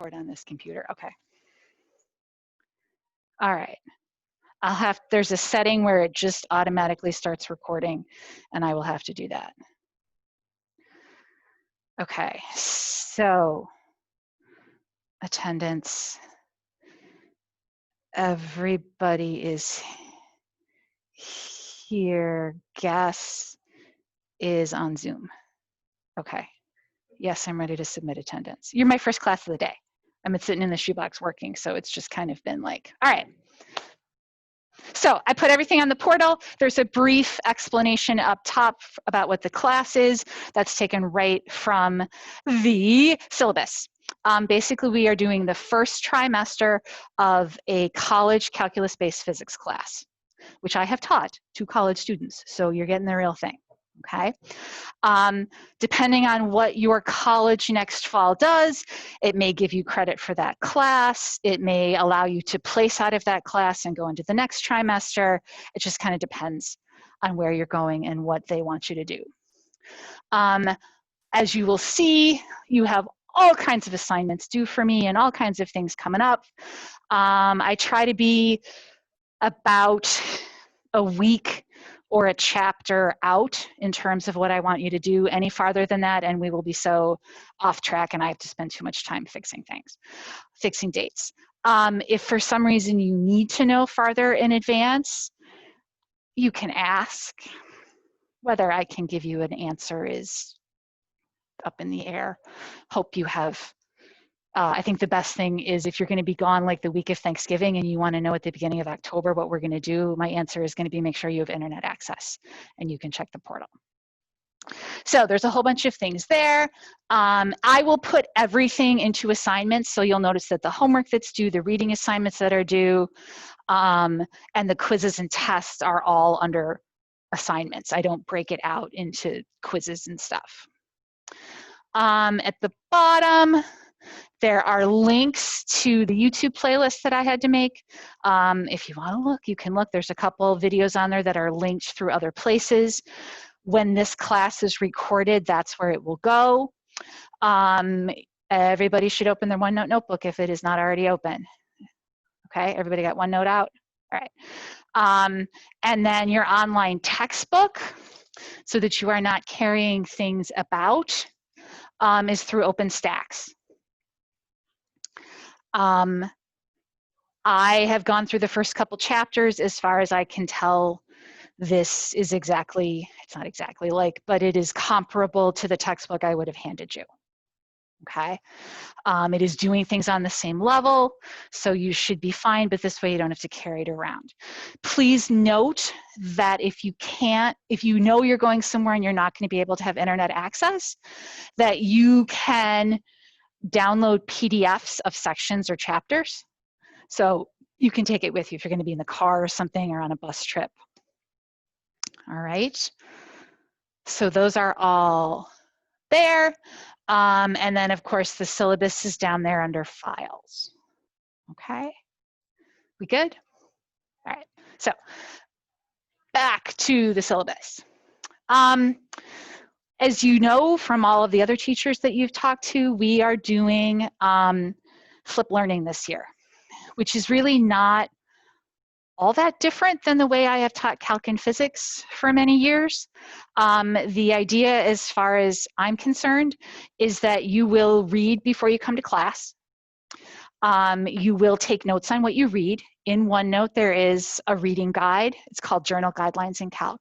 record on this computer. Okay. All right. There's a setting where it just automatically starts recording, and I will have to do that. Okay, so attendance. Everybody is here. Guess is on Zoom. Okay. Yes, I'm ready to submit attendance. You're my first class of the day. I'm sitting in the shoebox working, so it's just kind of been like, all right. So I put everything on the portal. There's a brief explanation up top about what the class is. That's taken right from the syllabus. Basically, we are doing the first trimester of a college calculus-based physics class, which I have taught to college students. So you're getting the real thing. Okay. Depending on what your college next fall does, it may give you credit for that class. It may allow you to place out of that class and go into the next trimester. It just kind of depends on where you're going and what they want you to do. As you will see, you have all kinds of assignments due for me and all kinds of things coming up. I try to be about a week or a chapter out in terms of what I want you to do. Any farther than that, and we will be so off track and I have to spend too much time fixing things, fixing dates. If for some reason you need to know farther in advance, you can ask. Whether I can give you an answer is up in the air. Hope you have. I think the best thing is if you're going to be gone like the week of Thanksgiving and you want to know at the beginning of October what we're going to do, my answer is going to be make sure you have internet access and you can check the portal. So there's a whole bunch of things there. I will put everything into assignments, so you'll notice that the homework that's due, the reading assignments that are due, and the quizzes and tests are all under assignments. I don't break it out into quizzes and stuff. At the bottom, there are links to the YouTube playlist that I had to make. If you want to look, you can look. There's a couple videos on there that are linked through other places. When this class is recorded, that's where it will go. Everybody should open their OneNote notebook if it is not already open. Okay, everybody got OneNote out? All right. And then your online textbook, so that you are not carrying things about, is through OpenStax. I have gone through the first couple chapters. As far as I can tell, this is exactly, it's not exactly like, but it is comparable to the textbook I would have handed you. Okay. It is doing things on the same level, so you should be fine, but this way you don't have to carry it around. Please note that if you know you're going somewhere and you're not going to be able to have internet access, that you can download PDFs of sections or chapters. So you can take it with you if you're going to be in the car or something or on a bus trip. All right. So those are all there. And then, of course, the syllabus is down there under files. Okay. We good? All right. So back to the syllabus. As you know from all of the other teachers that you've talked to, we are doing flip learning this year, which is really not all that different than the way I have taught calc and physics for many years. The idea, as far as I'm concerned, is that you will read before you come to class. You will take notes on what you read. In OneNote, there is a reading guide. It's called Journal Guidelines in Calc.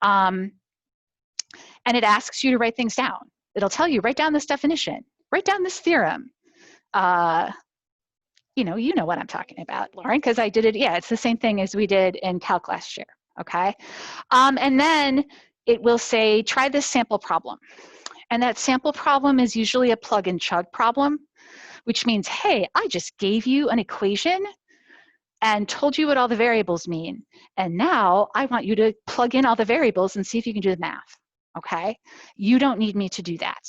And it asks you to write things down. It'll tell you, write down this definition, write down this theorem. You know what I'm talking about, Lauren, because I did it. Yeah, it's the same thing as we did in calc last year, okay? And then it will say, try this sample problem. And that sample problem is usually a plug and chug problem, which means, hey, I just gave you an equation and told you what all the variables mean. And now I want you to plug in all the variables and see if you can do the math, okay? You don't need me to do that.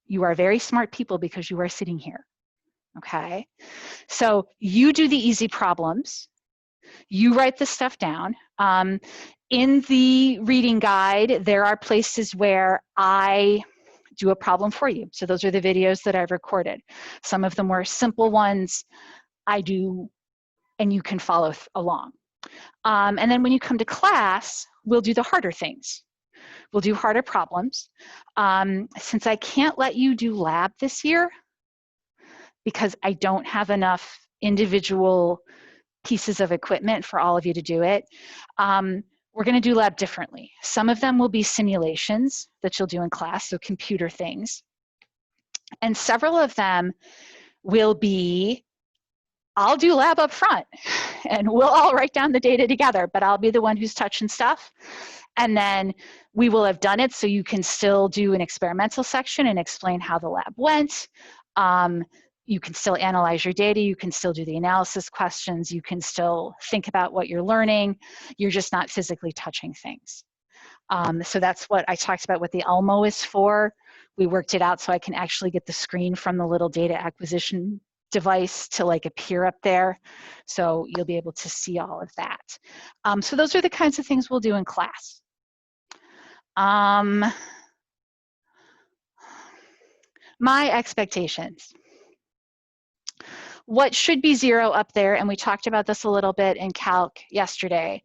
You are very smart people because you are sitting here. Okay, so you do the easy problems, you write the stuff down. In the reading guide, there are places where I do a problem for you. So those are the videos that I've recorded. Some of them were simple ones I do, and you can follow along. And then when you come to class, we'll do the harder things. We'll do harder problems. Since I can't let you do lab this year, because I don't have enough individual pieces of equipment for all of you to do it, we're going to do lab differently. Some of them will be simulations that you'll do in class, so computer things. And several of them will be, I'll do lab up front and we'll all write down the data together, but I'll be the one who's touching stuff. And then we will have done it so you can still do an experimental section and explain how the lab went. You can still analyze your data, you can still do the analysis questions, you can still think about what you're learning, you're just not physically touching things. So that's what I talked about what the Elmo is for. We worked it out so I can actually get the screen from the little data acquisition device to like appear up there. So you'll be able to see all of that. So those are the kinds of things we'll do in class. My expectations. What should be 0 up there, and we talked about this a little bit in calc yesterday,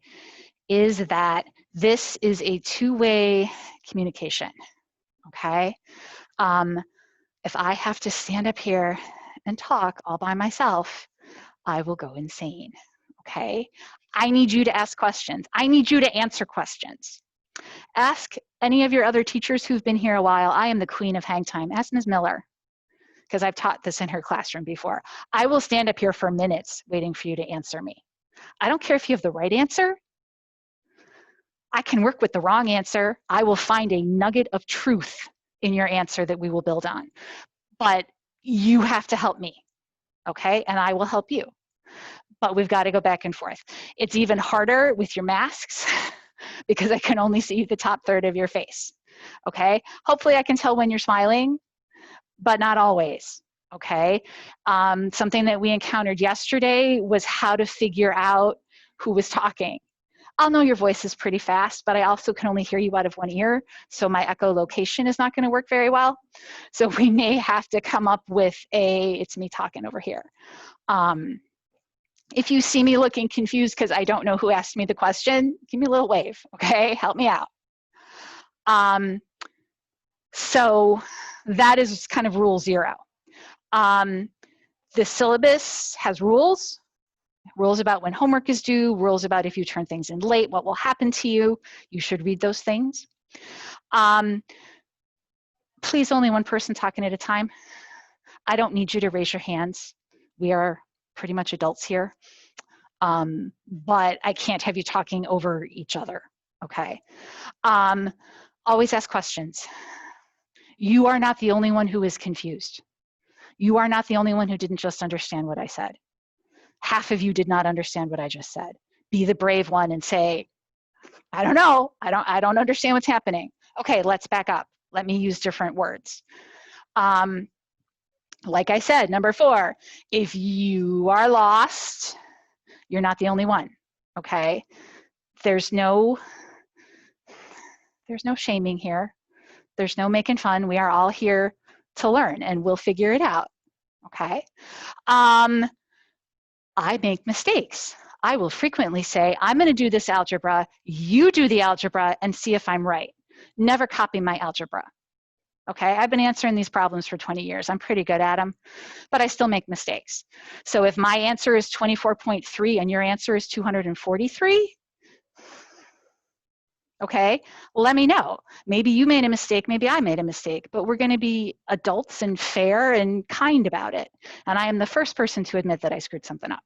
is that this is a two-way communication, okay? If I have to stand up here and talk all by myself, I will go insane, okay? I need you to ask questions. I need you to answer questions. Ask any of your other teachers who've been here a while. I am the queen of hang time. Ask Ms. Miller, because I've taught this in her classroom before. I will stand up here for minutes waiting for you to answer me. I don't care if you have the right answer. I can work with the wrong answer. I will find a nugget of truth in your answer that we will build on. But you have to help me, okay? And I will help you. But we've got to go back and forth. It's even harder with your masks because I can only see the top third of your face, okay? Hopefully I can tell when you're smiling, but not always, okay? Something that we encountered yesterday was how to figure out who was talking. I'll know your voice is pretty fast, but I also can only hear you out of one ear, so my echolocation is not going to work very well. So we may have to come up with it's me talking over here. If you see me looking confused because I don't know who asked me the question, give me a little wave, okay? Help me out. So that is kind of rule 0. The syllabus has rules about when homework is due, rules about if you turn things in late, what will happen to you. You should read those things. Please, only one person talking at a time. I don't need you to raise your hands. We are pretty much adults here. But I can't have you talking over each other, okay? Always ask questions. You are not the only one who is confused. You are not the only one who didn't just understand what I said. Half of you did not understand what I just said. Be the brave one and say, I don't know, I don't understand what's happening. Okay, let's back up. Let me use different words. Like I said, number 4, if you are lost, you're not the only one, okay? There's no shaming here. There's no making fun. We are all here to learn and we'll figure it out, okay? I make mistakes. I will frequently say, I'm going to do this algebra, you do the algebra and see if I'm right. Never copy my algebra. Okay, I've been answering these problems for 20 years. I'm pretty good at them, but I still make mistakes. So if my answer is 24.3 and your answer is 243, okay, let me know. Maybe you made a mistake, maybe I made a mistake, but we're going to be adults and fair and kind about it. And I am the first person to admit that I screwed something up.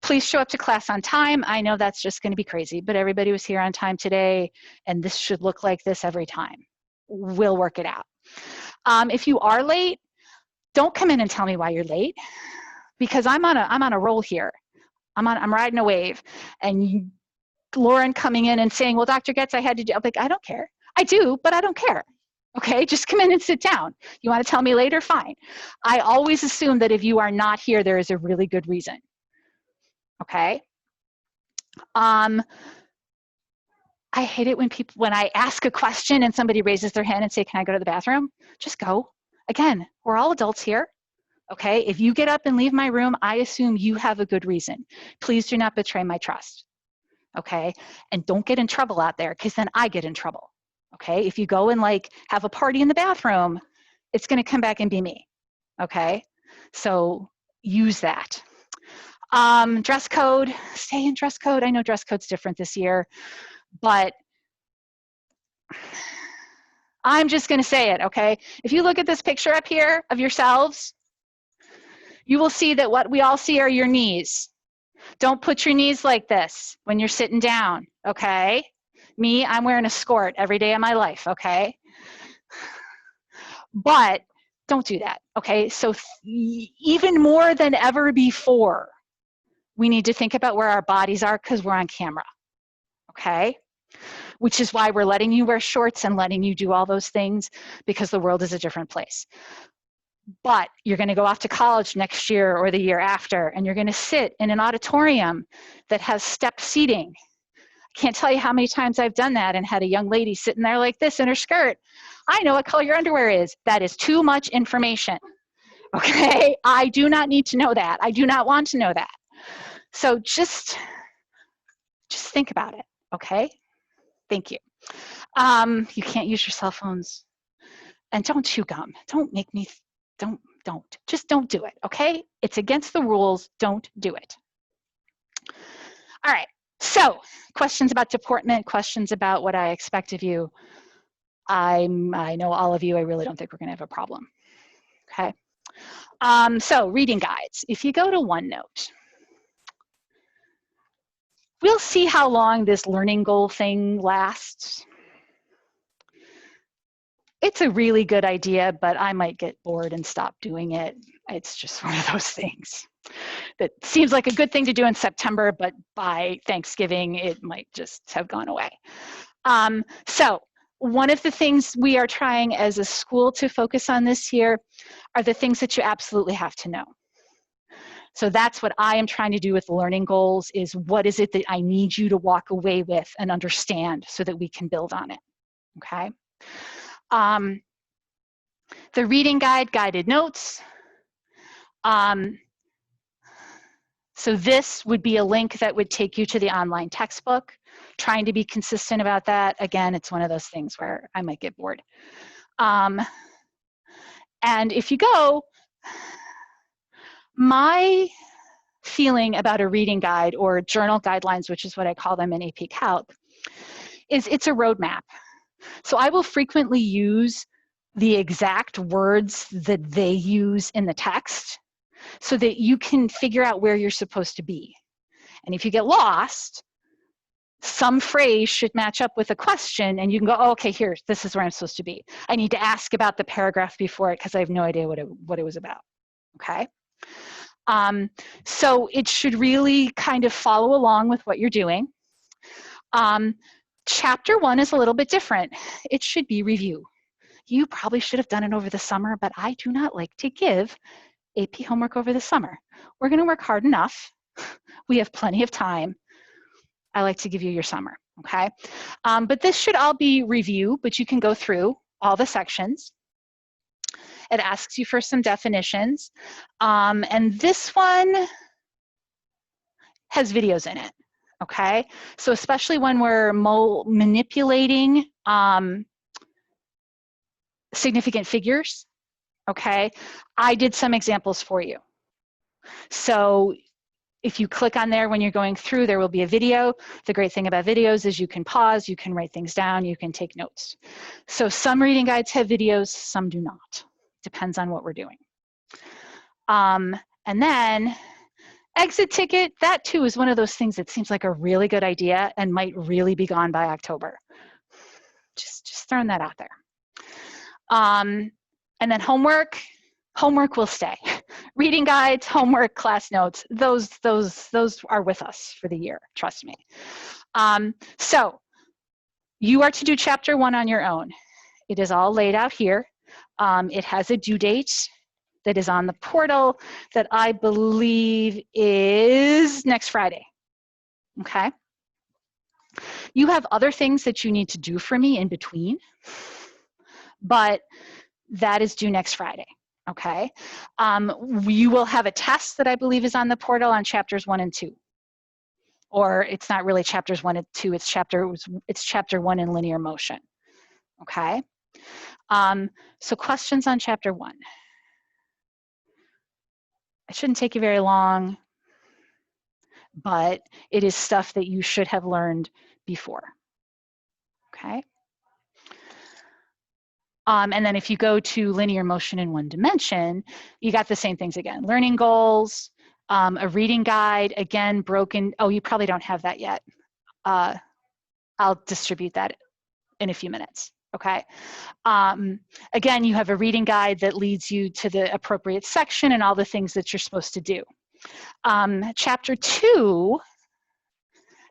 Please show up to class on time. I know that's just going to be crazy, but everybody was here on time today, and this should look like this every time. We'll work it out. If you are late, don't come in and tell me why you're late, because I'm on a roll here. I'm riding a wave, and Lauren coming in and saying, well, Dr. Goetz, I had to do, I'm like, I don't care. I do, but I don't care. Okay, just come in and sit down. You want to tell me later? Fine. I always assume that if you are not here, there is a really good reason. Okay. I hate it when I ask a question and somebody raises their hand and say, can I go to the bathroom? Just go. Again, we're all adults here. Okay, if you get up and leave my room, I assume you have a good reason. Please do not betray my trust. Okay, and don't get in trouble out there, because then I get in trouble. Okay, if you go and like have a party in the bathroom, it's going to come back and be me. Okay, so use that. Dress code, stay in dress code. I know dress code's different this year, but I'm just going to say it. Okay, if you look at this picture up here of yourselves, you will see that what we all see are your knees. Don't put your knees like this when you're sitting down, okay? Me, I'm wearing a skirt every day of my life, okay? But don't do that, okay? So even more than ever before, we need to think about where our bodies are because we're on camera, okay? Which is why we're letting you wear shorts and letting you do all those things, because the world is a different place. But you're going to go off to college next year or the year after, and you're going to sit in an auditorium that has step seating. I can't tell you how many times I've done that and had a young lady sitting there like this in her skirt. I know what color your underwear is. That is too much information. Okay? I do not need to know that. I do not want to know that. So just think about it. Okay? Thank you. You can't use your cell phones. And don't chew gum. Don't make me... Just don't do it, okay? It's against the rules, don't do it. All right, so questions about deportment, questions about what I expect of you. I know all of you, I really don't think we're gonna have a problem, okay? So reading guides, if you go to OneNote, we'll see how long this learning goal thing lasts. It's a really good idea, but I might get bored and stop doing it. It's just one of those things that seems like a good thing to do in September, but by Thanksgiving, it might just have gone away. So one of the things we are trying as a school to focus on this year are the things that you absolutely have to know. So that's what I am trying to do with the learning goals, is what is it that I need you to walk away with and understand so that we can build on it, okay? The reading guide, guided notes. So this would be a link that would take you to the online textbook. Trying to be consistent about that. Again, it's one of those things where I might get bored. And if you go, my feeling about a reading guide or journal guidelines, which is what I call them in AP Calc, is it's a roadmap. So I will frequently use the exact words that they use in the text so that you can figure out where you're supposed to be. And if you get lost, some phrase should match up with a question and you can go, oh, okay, here, this is where I'm supposed to be. I need to ask about the paragraph before it because I have no idea what it was about, okay? So it should really kind of follow along with what you're doing. Chapter 1 is a little bit different. It should be review. You probably should have done it over the summer, but I do not like to give AP homework over the summer. We're going to work hard enough. We have plenty of time. I like to give you your summer, okay? But this should all be review, but you can go through all the sections. It asks you for some definitions. And this one has videos in it, okay? So especially when we're manipulating significant figures, okay? I did some examples for you. So if you click on there when you're going through, there will be a video. The great thing about videos is you can pause, you can write things down, you can take notes. So some reading guides have videos, some do not. Depends on what we're doing. And then exit ticket, that too is one of those things that seems like a really good idea and might really be gone by October. Just throwing that out there. And then homework will stay. Reading guides, homework, class notes, those are with us for the year, trust me. So you are to do chapter 1 on your own. It is all laid out here. It has a due date that is on the portal that I believe is next Friday, okay? You have other things that you need to do for me in between, but that is due next Friday, okay? You will have a test that I believe is on the portal on chapters 1 and 2. Or it's not really chapters 1 and 2, it's chapter 1 in linear motion, okay? So questions on chapter 1. It shouldn't take you very long, but it is stuff that you should have learned before, okay? And then if you go to linear motion in 1 dimension, you got the same things again. Learning goals, a reading guide, again, broken. Oh, you probably don't have that yet. I'll distribute that in a few minutes, okay? Again, you have a reading guide that leads you to the appropriate section and all the things that you're supposed to do. Chapter 2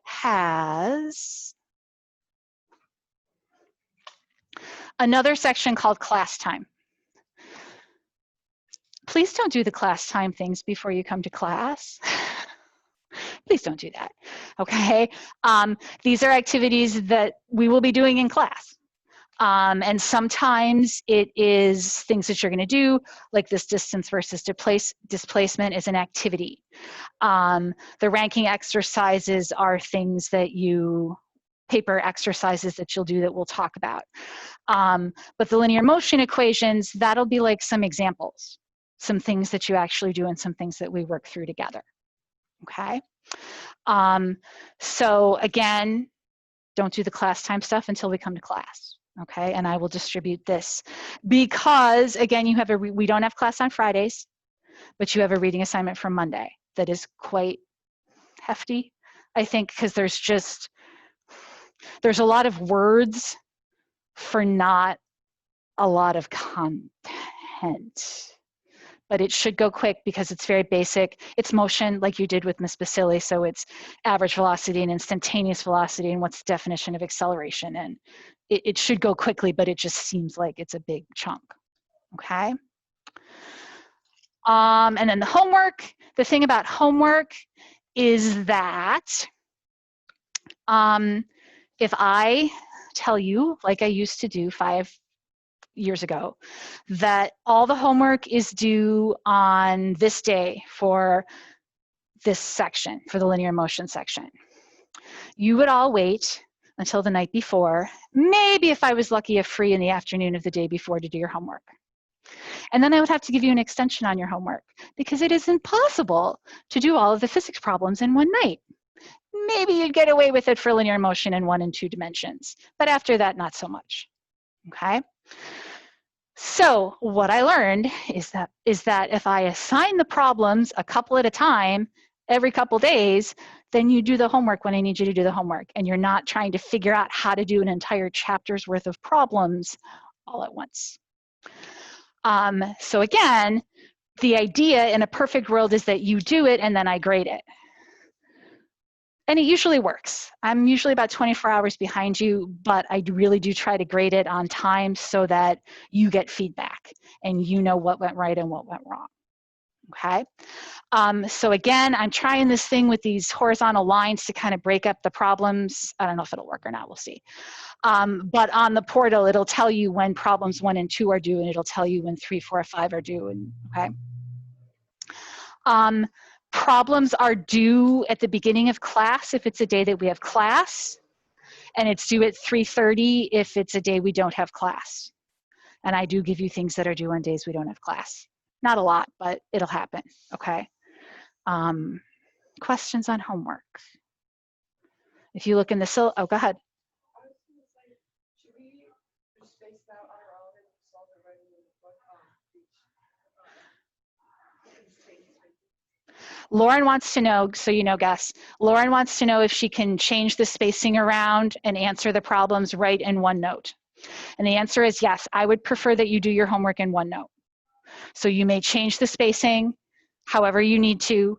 has another section called class time. Please don't do the class time things before you come to class. Please don't do that, okay? These are activities that we will be doing in class. And sometimes it is things that you're gonna do, like this distance versus displacement is an activity. The ranking exercises are things that paper exercises that you'll do that we'll talk about. But the linear motion equations, that'll be like some examples, some things that you actually do and some things that we work through together, okay? So again, don't do the class time stuff until we come to class, okay? And I will distribute this because again, you have we don't have class on Fridays, but you have a reading assignment from Monday that is quite hefty, I think, because there's a lot of words for not a lot of content. But it should go quick because it's very basic. It's motion like you did with Ms. Basili, so it's average velocity and instantaneous velocity and what's the definition of acceleration. And it should go quickly, but it just seems like it's a big chunk, okay? And then the homework, the thing about homework is that if I tell you, like I used to do 5 years ago, that all the homework is due on this day for this section, for the linear motion section, you would all wait until the night before, maybe if I was lucky, free in the afternoon of the day before to do your homework. And then I would have to give you an extension on your homework because it is impossible to do all of the physics problems in one night. Maybe you'd get away with it for linear motion in 1 and 2 dimensions, but after that, not so much, okay? So what I learned is that if I assign the problems a couple at a time, every couple days, then you do the homework when I need you to do the homework, and you're not trying to figure out how to do an entire chapter's worth of problems all at once. So again, the idea in a perfect world is that you do it and then I grade it. And it usually works. I'm usually about 24 hours behind you, but I really do try to grade it on time so that you get feedback and you know what went right and what went wrong, okay? So again, I'm trying this thing with these horizontal lines to kind of break up the problems. I don't know if it'll work or not, we'll see. But on the portal, it'll tell you when problems 1 and 2 are due, and it'll tell you when 3, 4, 5 are due, and, okay? Problems are due at the beginning of class if it's a day that we have class, and it's due at 3:30 if it's a day we don't have class. And I do give you things that are due on days we don't have class. Not a lot, but it'll happen, okay? Questions on homework? If you look in the oh, go ahead. Lauren wants to know, so you know, Gus, Lauren wants to know if she can change the spacing around and answer the problems right in OneNote. And the answer is yes. I would prefer that you do your homework in OneNote. So you may change the spacing however you need to.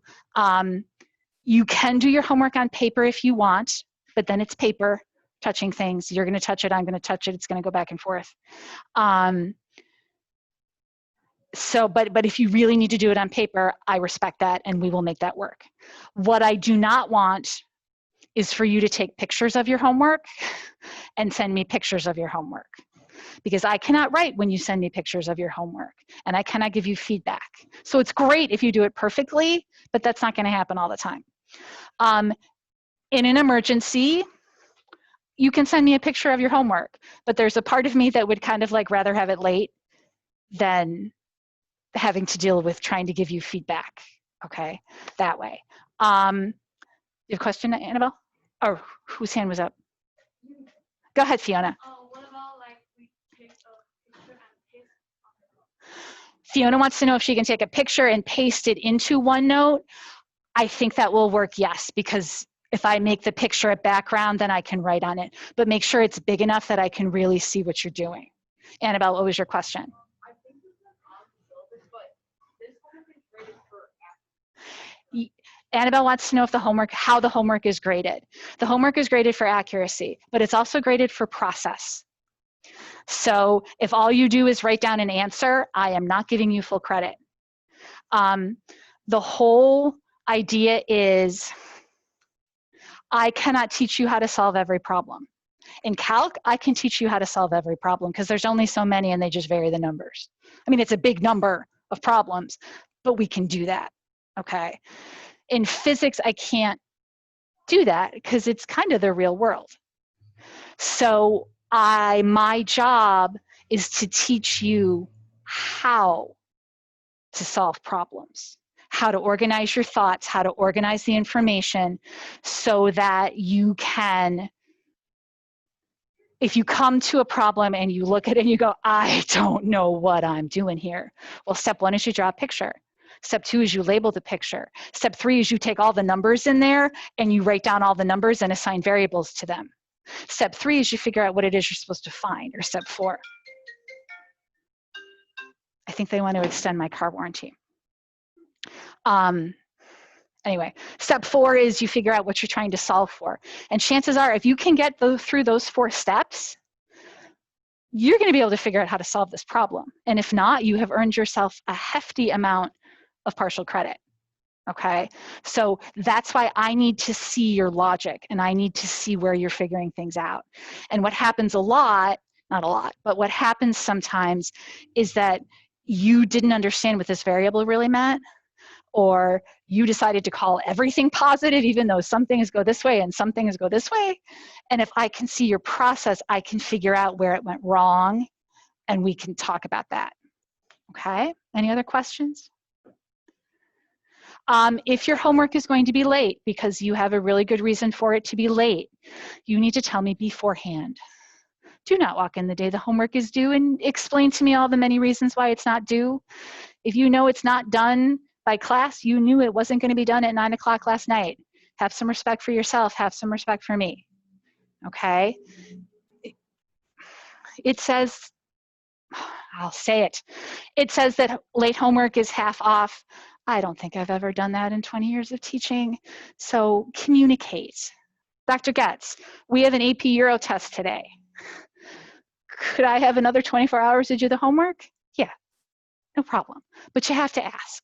You can do your homework on paper if you want, but then it's paper touching things. You're gonna touch it, I'm gonna touch it, it's gonna go back and forth. So, but if you really need to do it on paper, I respect that and we will make that work. What I do not want is for you to take pictures of your homework and send me pictures of your homework. Because I cannot write when you send me pictures of your homework, and I cannot give you feedback. So it's great if you do it perfectly, but that's not going to happen all the time. In an emergency, you can send me a picture of your homework, but there's a part of me that would kind of like rather have it late than having to deal with trying to give you feedback, okay, that way. You have a question, Annabelle? Or whose hand was up? Go ahead, Fiona. What about like we take a picture and paste on the Fiona wants to know if she can take a picture and paste it into OneNote. I think that will work, yes, because if I make the picture a background, then I can write on it. But make sure it's big enough that I can really see what you're doing. Annabelle, what was your question? I think this is on the syllabus, but this one is graded for accuracy. Annabelle wants to know if how the homework is graded. The homework is graded for accuracy, but it's also graded for process. So if all you do is write down an answer, I am not giving you full credit. The whole idea is I cannot teach you how to solve every problem. In Calc, I can teach you how to solve every problem because there's only so many and they just vary the numbers. I mean, it's a big number of problems, but we can do that, okay? In physics, I can't do that because it's kind of the real world. So my job is to teach you how to solve problems, how to organize your thoughts, how to organize the information so that you can, if you come to a problem and you look at it and you go, I don't know what I'm doing here. Well, step 1 is you draw a picture. Step 2 is you label the picture. Step 3 is you take all the numbers in there and you write down all the numbers and assign variables to them. Step 3 is you figure out what it is you're supposed to find, or step 4. I think they want to extend my car warranty. Anyway, step 4 is you figure out what you're trying to solve for. And chances are, if you can get through those 4 steps, you're going to be able to figure out how to solve this problem. And if not, you have earned yourself a hefty amount of partial credit. Okay, so that's why I need to see your logic and I need to see where you're figuring things out. And what happens a lot, not a lot, but what happens sometimes is that you didn't understand what this variable really meant, or you decided to call everything positive even though some things go this way and some things go this way. And if I can see your process, I can figure out where it went wrong and we can talk about that. Okay, any other questions? If your homework is going to be late because you have a really good reason for it to be late, you need to tell me beforehand. Do not walk in the day the homework is due and explain to me all the many reasons why it's not due. If you know it's not done by class, you knew it wasn't going to be done at 9 o'clock last night. Have some respect for yourself, have some respect for me, okay? It says, I'll say it, it says that late homework is half off. I don't think I've ever done that in 20 years of teaching. So communicate. Dr. Goetz, we have an AP Euro test today. Could I have another 24 hours to do the homework? Yeah, no problem. But you have to ask,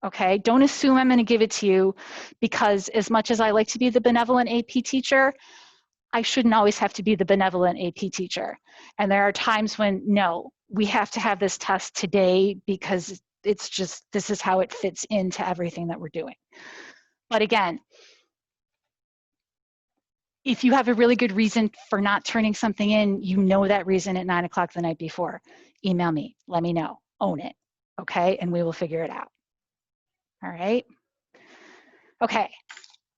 okay? Don't assume I'm gonna give it to you, because as much as I like to be the benevolent AP teacher, I shouldn't always have to be the benevolent AP teacher. And there are times when, no, we have to have this test today because it's just, this is how it fits into everything that we're doing. But again, if you have a really good reason for not turning something in, you know that reason at 9 o'clock the night before, email me, let me know, own it, okay? And we will figure it out, all right? Okay,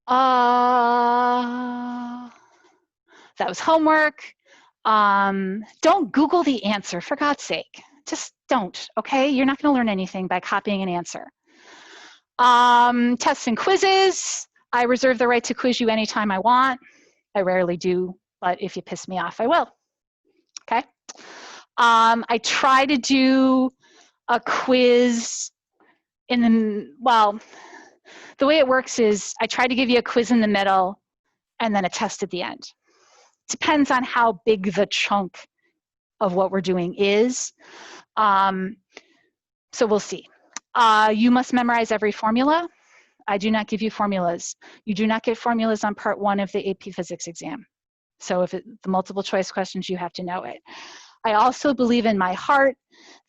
that was homework. Don't Google the answer, for God's sake. Just don't, okay? You're not gonna learn anything by copying an answer. Tests and quizzes. I reserve the right to quiz you anytime I want. I rarely do, but if you piss me off, I will, okay? I try to do a quiz in the, well, the way it works is I try to give you a quiz in the middle and then a test at the end. Depends on how big the chunk of what we're doing is. So we'll see. You must memorize every formula. I do not give you formulas. You do not get formulas on part 1 of the AP Physics exam. So if the multiple choice questions, you have to know it. I also believe in my heart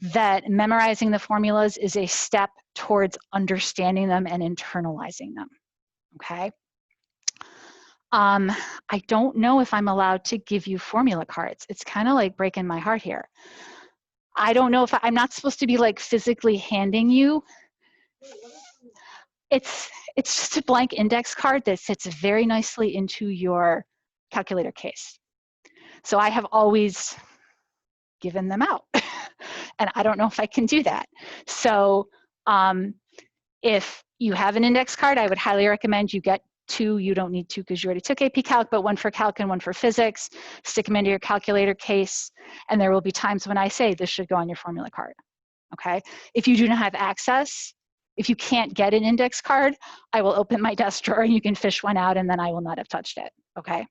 that memorizing the formulas is a step towards understanding them and internalizing them, okay? I don't know if I'm allowed to give you formula cards. It's kind of like breaking my heart here. I don't know if I'm not supposed to be like physically handing you. It's just a blank index card that fits very nicely into your calculator case. So I have always given them out. And I don't know if I can do that. So if you have an index card, I would highly recommend you get 2. You don't need 2 because you already took AP Calc, but 1 for Calc and 1 for Physics. Stick them into your calculator case. And there will be times when I say this should go on your formula card, okay? If you do not have access, if you can't get an index card, I will open my desk drawer and you can fish one out and then I will not have touched it, okay?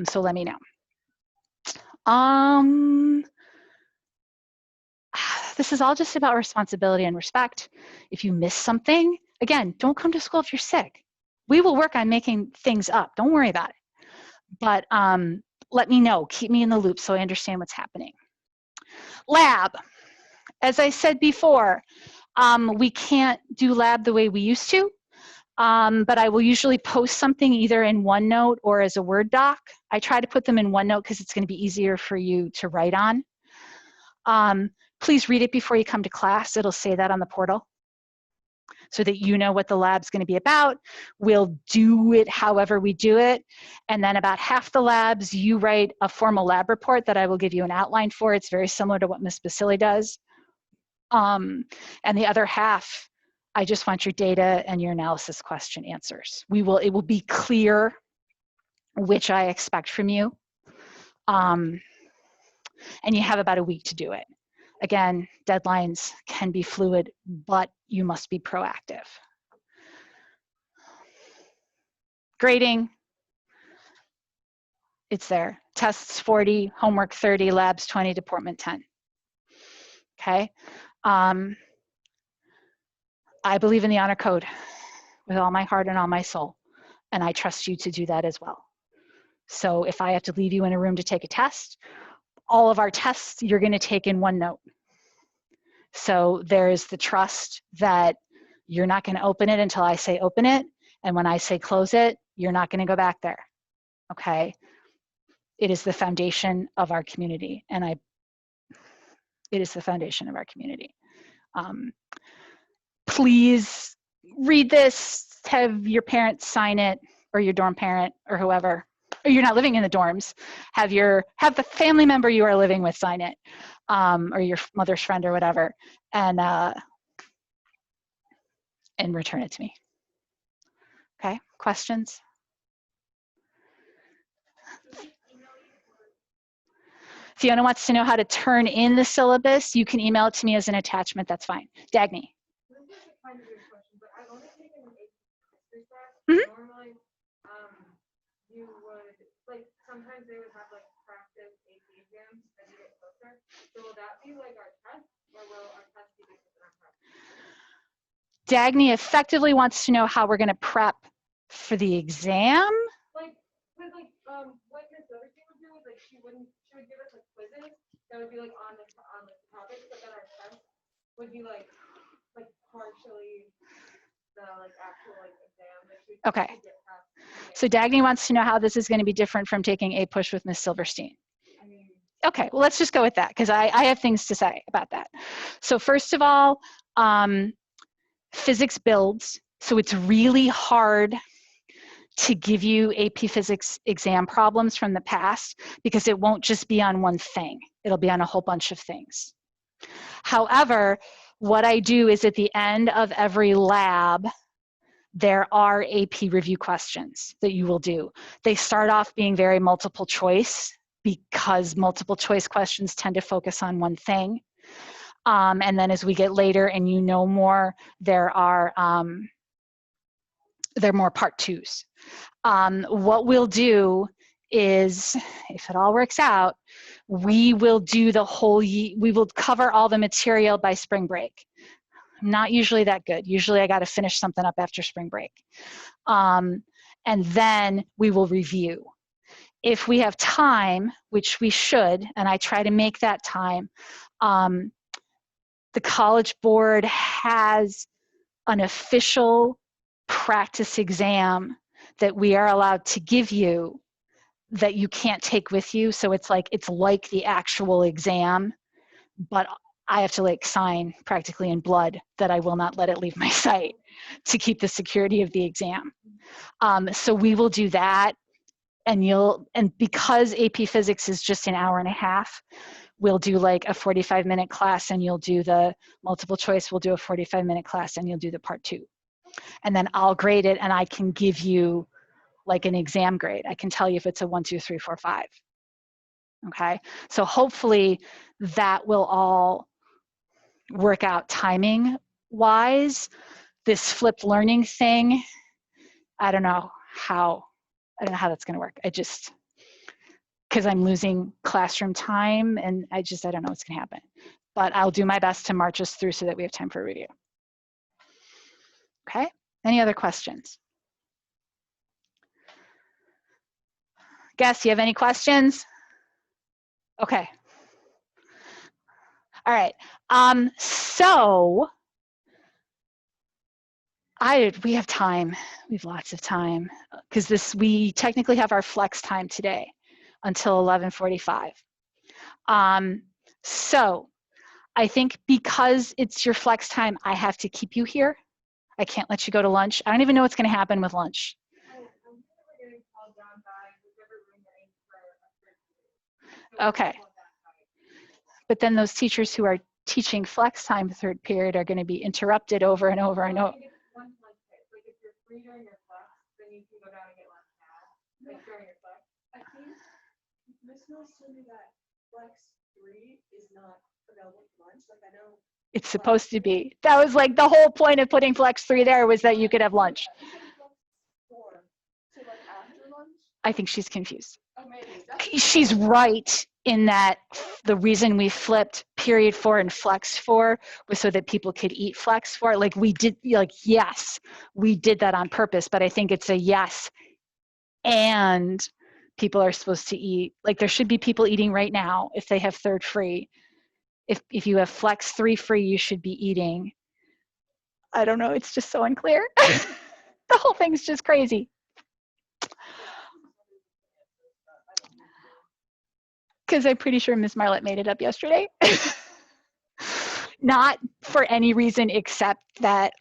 So let me know. This is all just about responsibility and respect. If you miss something, again, don't come to school if you're sick. We will work on making things up. Don't worry about it. But let me know. Keep me in the loop so I understand what's happening. Lab. As I said before, we can't do lab the way we used to, but I will usually post something either in OneNote or as a Word doc. I try to put them in OneNote because it's going to be easier for you to write on. Please read it before you come to class. It'll say that on the portal so that you know what the lab's going to be about. We'll do it however we do it. And then about half the labs, you write a formal lab report that I will give you an outline for. It's very similar to what Ms. Basili does. And the other half, I just want your data and your analysis question answers. It will be clear which I expect from you. And you have about a week to do it. Again, deadlines can be fluid, but you must be proactive. Grading, it's there. Tests 40, homework 30, labs 20, deportment 10. Okay. I believe in the honor code with all my heart and all my soul, and I trust you to do that as well. So if I have to leave you in a room to take a test, all of our tests you're going to take in OneNote. So there is the trust that you're not going to open it until I say open it, and when I say close it, you're not going to go back there, okay? It is the foundation of our community, and it is the foundation of our community. Please read this, have your parents sign it, or your dorm parent, or whoever, or you're not living in the dorms, have the family member you are living with sign it, or your mother's friend or whatever, and return it to me. Okay, questions? Fiona wants to know how to turn in the syllabus. You can email it to me as an attachment, that's fine. Dagny. This is a kind of weird question, but I've only taken an AP history class. Normally, you would, like, sometimes they would have, like, practice AP exams as you get closer. So will that be, like, our test, or will our test be different than our practice? Dagny effectively wants to know how we're going to prep for the exam. Like, with, like, what Miss Overstein would do is, like, she would give us, like, quizzes that would be, like, on the topics, but then our test would be, like partially the, like, actual, like, exam that she would Okay. get past. So Dagny wants to know how this is going to be different from taking a push with Miss Silverstein. Okay, well, let's just go with that because I have things to say about that. So first of all, physics builds. So it's really hard to give you AP Physics exam problems from the past because it won't just be on one thing. It'll be on a whole bunch of things. However, what I do is at the end of every lab, there are AP review questions that you will do. They start off being very multiple choice because multiple choice questions tend to focus on one thing. And then as we get later and you know more, there are more part twos. What we'll do is, if it all works out, we will do the whole we will cover all the material by spring break. Not usually that good. Usually I got to finish something up after spring break. And then we will review. If we have time, which we should, and I try to make that time, the College Board has an official practice exam that we are allowed to give you that you can't take with you. So it's like the actual exam, but I have to like sign practically in blood that I will not let it leave my site to keep the security of the exam. So we will do that, and because AP Physics is just an hour and a half, we'll do like a 45-minute class, and you'll do the multiple choice. We'll do a 45-minute class, and you'll do the part 2. And then I'll grade it, and I can give you like an exam grade. I can tell you if it's a 1, 2, 3, 4, 5. Okay, so hopefully that will all work out timing wise. This flipped learning thing, I don't know how that's going to work. Because I'm losing classroom time, and I don't know what's going to happen. But I'll do my best to march us through so that we have time for review. Okay, any other questions? Guess, you have any questions? Okay. All right. So we have time. We have lots of time because we technically have our flex time today until 11:45. So I think because it's your flex time, I have to keep you here. I can't let you go to lunch. I don't even know what's going to happen with lunch. Okay. But then those teachers who are teaching flex time third period are going to be interrupted over and over and over. Like if you're free during your flex, then you can go down and get lunch now. Like during your flex. I think Miss Mills told me that flex 3 is not available for lunch. Like I know it's supposed to be. That was like the whole point of putting flex 3 there, was that you could have lunch. So like after lunch? I think she's confused. Oh, maybe. She's right in that the reason we flipped period 4 and flex 4 was so that people could eat flex 4. Like we did, yes, we did that on purpose, but I think it's a yes, and people are supposed to eat. Like there should be people eating right now if they have third free. If you have flex 3 free, you should be eating. I don't know, it's just so unclear. The whole thing's just crazy. Because I'm pretty sure Ms. Marlett made it up yesterday. Not for any reason except that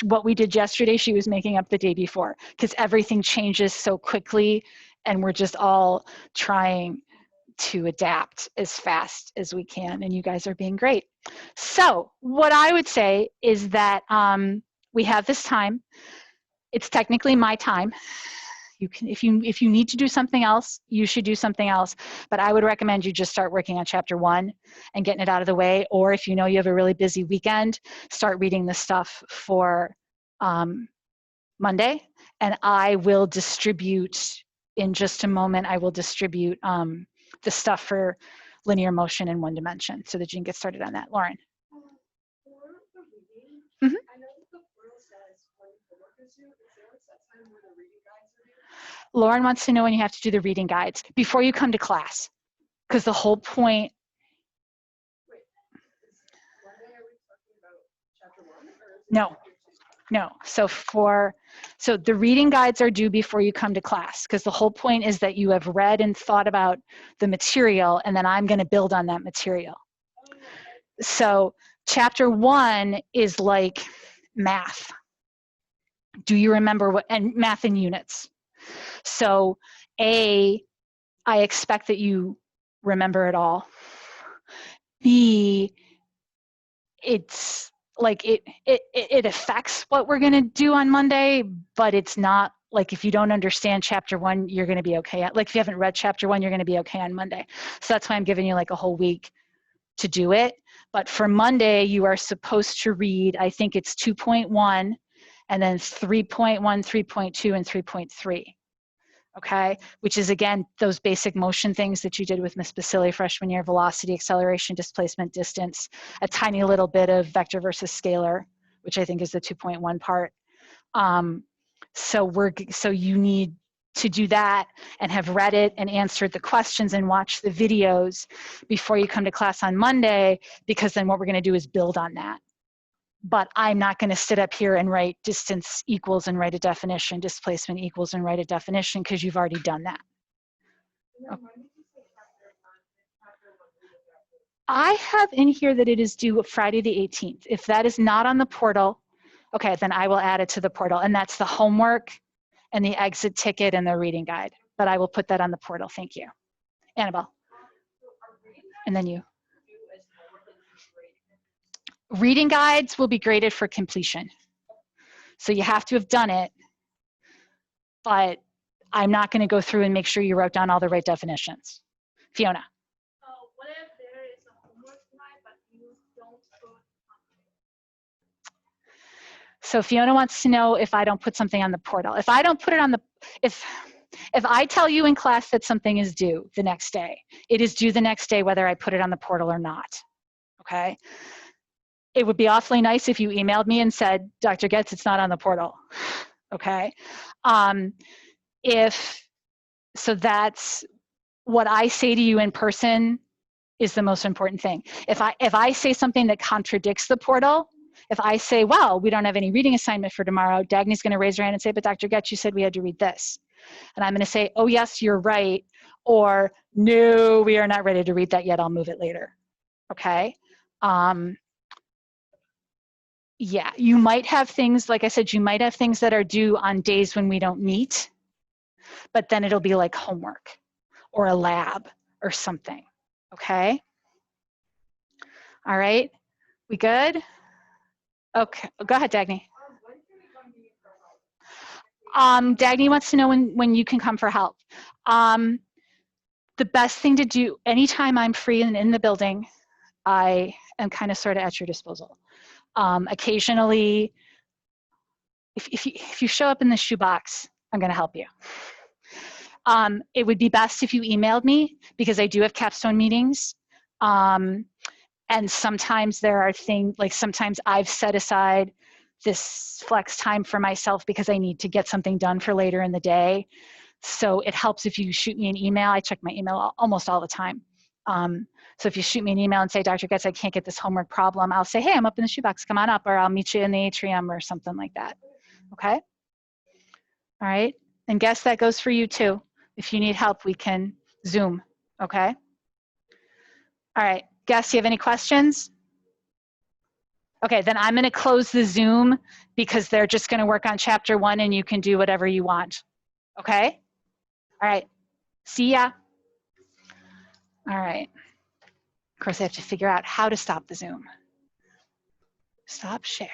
what we did yesterday, she was making up the day before, because everything changes so quickly and we're just all trying to adapt as fast as we can, and you guys are being great. So what I would say is that we have this time. It's technically my time. You can, if you need to do something else, you should do something else. But I would recommend you just start working on chapter 1 and getting it out of the way. Or if you know you have a really busy weekend, start reading the stuff for Monday. And I will distribute, in just a moment, I will distribute the stuff for linear motion in 1 dimension so that you can get started on that. Lauren. Mm-hmm. Lauren wants to know when you have to do the reading guides before you come to class, because the whole point. Wait, Monday are we talking about chapter 1? Or No. So the reading guides are due before you come to class, because the whole point is that you have read and thought about the material, and then I'm going to build on that material. So chapter 1 is like math. Do you remember what, and math in units. So A, I expect that you remember it all. B, it's like it affects what we're going to do on Monday, but it's not like if you don't understand chapter 1, you're going to be okay. Like if you haven't read chapter 1, you're going to be okay on Monday. So that's why I'm giving you like a whole week to do it. But for Monday, you are supposed to read, I think it's 2.1, and then 3.1, 3.2, and 3.3. okay? Which is, again, those basic motion things that you did with Miss Basili freshman year: velocity, acceleration, displacement, distance, a tiny little bit of vector versus scalar, which I think is the 2.1 part. So you need to do that and have read it and answered the questions and watch the videos before you come to class on Monday, because then what we're gonna do is build on that. But I'm not gonna sit up here and write distance equals and write a definition, displacement equals and write a definition, because you've already done that. Okay. I have in here that it is due Friday the 18th. If that is not on the portal, okay, then I will add it to the portal. And that's the homework and the exit ticket and the reading guide. But I will put that on the portal. Thank you. Annabelle. And then you. Reading guides will be graded for completion. So you have to have done it, but I'm not going to go through and make sure you wrote down all the right definitions. Fiona. What if there is a homework tonight, but you don't put So Fiona wants to know if I don't put something on the portal. If I don't put it on the, if I tell you in class that something is due the next day, it is due the next day whether I put it on the portal or not, okay? It would be awfully nice if you emailed me and said, Dr. Goetz, it's not on the portal, okay? So that's what I say to you in person is the most important thing. If I say something that contradicts the portal, if I say, well, we don't have any reading assignment for tomorrow, Dagny's gonna raise her hand and say, but Dr. Goetz, you said we had to read this. And I'm gonna say, oh yes, you're right, or no, we are not ready to read that yet, I'll move it later, okay? Yeah, you might have things, like I said, you might have things that are due on days when we don't meet, but then it'll be like homework or a lab or something, okay? All right, we good? Okay, go ahead, Dagny. Dagny wants to know when you can come for help. The best thing to do, anytime I'm free and in the building, I am kind of sort of at your disposal. Occasionally, if you show up in the shoebox, I'm gonna help you. It would be best if you emailed me, because I do have capstone meetings. And sometimes there are things, like sometimes I've set aside this flex time for myself because I need to get something done for later in the day. So it helps if you shoot me an email. I check my email almost all the time. So if you shoot me an email and say, Dr. Goetz, I can't get this homework problem, I'll say, hey, I'm up in the shoebox, come on up, or I'll meet you in the atrium or something like that, okay? All right, and guess that goes for you too. If you need help, we can Zoom, okay? All right, Guess, do you have any questions? Okay, then I'm gonna close the Zoom because they're just gonna work on chapter 1 and you can do whatever you want, okay? All right, see ya. All right. Of course, I have to figure out how to stop the Zoom. Stop share.